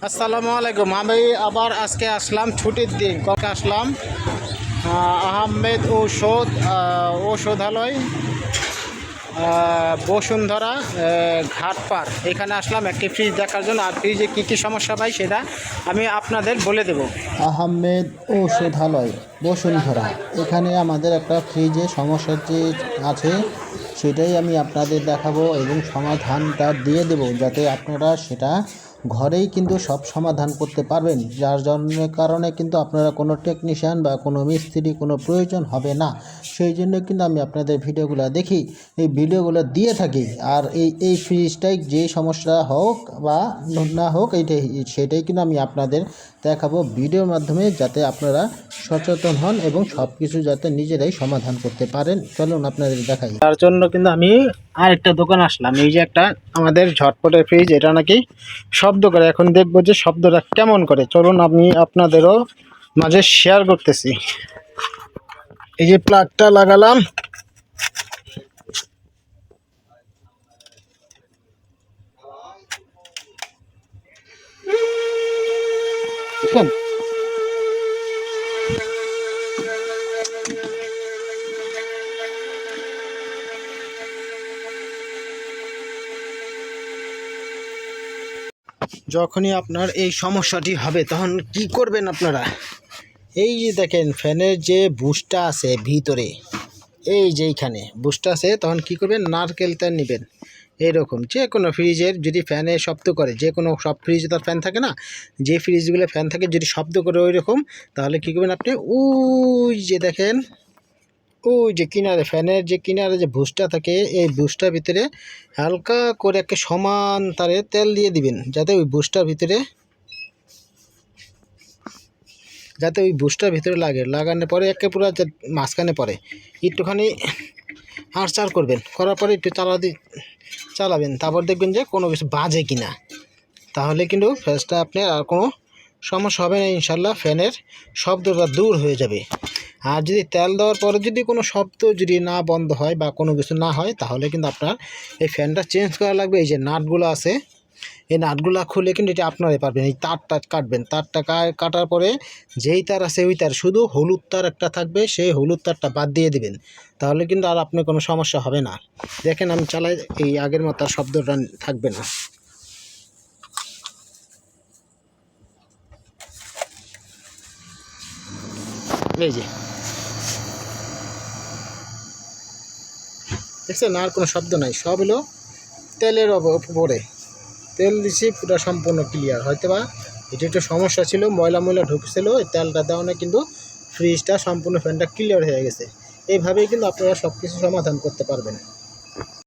আসসালামু আলাইকুম। আমি আবার আজকে আসলাম ছুটির দিন। কবে আসলাম? আহমেদ ঔষধালয়, বসুন্ধরা ঘাটপাড়, এখানে আসলাম একটি ফ্রিজ দেখার জন্য। আর ফ্রিজে কী কী সমস্যা পাই সেটা আমি আপনাদের বলে দেব। আহমেদ ঔষধালয়, বসুন্ধরা, এখানে আমাদের একটা ফ্রিজে সমস্যা যে আছে সেটাই আমি আপনাদের দেখাবো এবং সমাধানটা দিয়ে দেব, যাতে আপনারা সেটা ঘরেই কিন্তু সব সমাধান করতে পারবেন, যার কারণে কিন্তু আপনারা কোনো টেকনিশিয়ান বা কোনো মিস্ত্রি কোনো প্রয়োজন হবে না। সেই জন্য কিন্তু আমি আপনাদের ভিডিওগুলো দেখি, এই ভিডিওগুলো দিয়ে থাকি। আর এই ফ্রিজটাই যে সমস্যা হোক বা না হোক সেটাই কিন্তু আমি আপনাদের দেখাবো ভিডিওর মাধ্যমে, যাতে আপনারা সচেতন হন এবং সব কিছু যাতে নিজেরাই সমাধান করতে পারেন। চলুন আপনাদের দেখাই। তার জন্য কিন্তু আমি আরেকটা দোকান আসলাম। এই যে একটা আমাদের ঝটপটের ফ্রিজ, এটা নাকি শব্দ করে। এখন দেখবো যে শব্দটা কেমন করে। চলুন আমি আপনাদেরও মাঝে শেয়ার করতেছি। এই যে প্লাগটা লাগালাম, বুঝলেন? যখনই আপনার এই সমস্যাটি হবে তখন কি করবেন আপনারা? এই যে দেখেন ফ্যানের যে বুশটা আছে ভিতরে, এই যে এইখানে বুশটা আছে, তখন কি করবেন? নারকেল তেল নেবেন। এইরকম যে কোনো ফ্রিজের যদি ফ্যানে শব্দ করে, যে কোনো সব ফ্রিজে তার ফ্যান থাকে না, যে ফ্রিজগুলো ফ্যান থাকে যদি শব্দ করে ওই রকম, তাহলে কী করবেন আপনি? ওই যে দেখেন, ওই যে কিনারে ফ্যানের যে কিনারে যে বুশটা থাকে, এই বুশটার ভিতরে হালকা করে একটা সমান তারে তেল দিয়ে দিবেন, যাতে ওই বুশটার ভিতরে লাগানোর পরে একে পুরো মাঝখানে পড়ে একটুখানি আড়চাড় করবেন। করার পরে একটু চালাবেন, তারপর দেখবেন যে কোনো কিছু বাজে কিনা। তাহলে কিন্তু ফ্যানটা আপনার আর কোনো সমস্যা হবে না ইনশাল্লাহ। ফ্যানের শব্দটা দূর হয়ে যাবে। আর যদি তেল দেওয়ার পরে যদি কোনো শব্দ যদি না বন্ধ হয় বা কোনো কিছু না হয়, তাহলে কিন্তু আপনার এই ফ্যানটা চেঞ্জ করা লাগবে। এই যে নাটগুলো আছে, এই নাটগুলো খুলে কিন্তু এটা আপনারাই পারবেন। এই তারটা কাটবেন, তারটা কাটার পরে যেই তার আছে ওই তার শুধু হলুদ তার একটা থাকবে, সেই হলুদ তারটা বাদ দিয়ে দিবেন। তাহলে কিন্তু আর আপনার কোনো সমস্যা হবে না। দেখেন আমি চালাই, এই আগের মতো শব্দটা থাকবে না। এই যে দেখছেন, আর কোনো শব্দ নাই, সব হলো তেলের উপরে। তেল দিছি পুরো সম্পূর্ণ ক্লিয়ার। হয়তো বা এটা একটু সমস্যা ছিল, ময়লা ঢুকছিল, এই তেলটা দেওয়ানে কিন্তু ফ্রিজটা সম্পূর্ণ ফ্যানটা ক্লিয়ার হয়ে গেছে। এইভাবেই কিন্তু আপনারা সব কিছু সমাধান করতে পারবেন।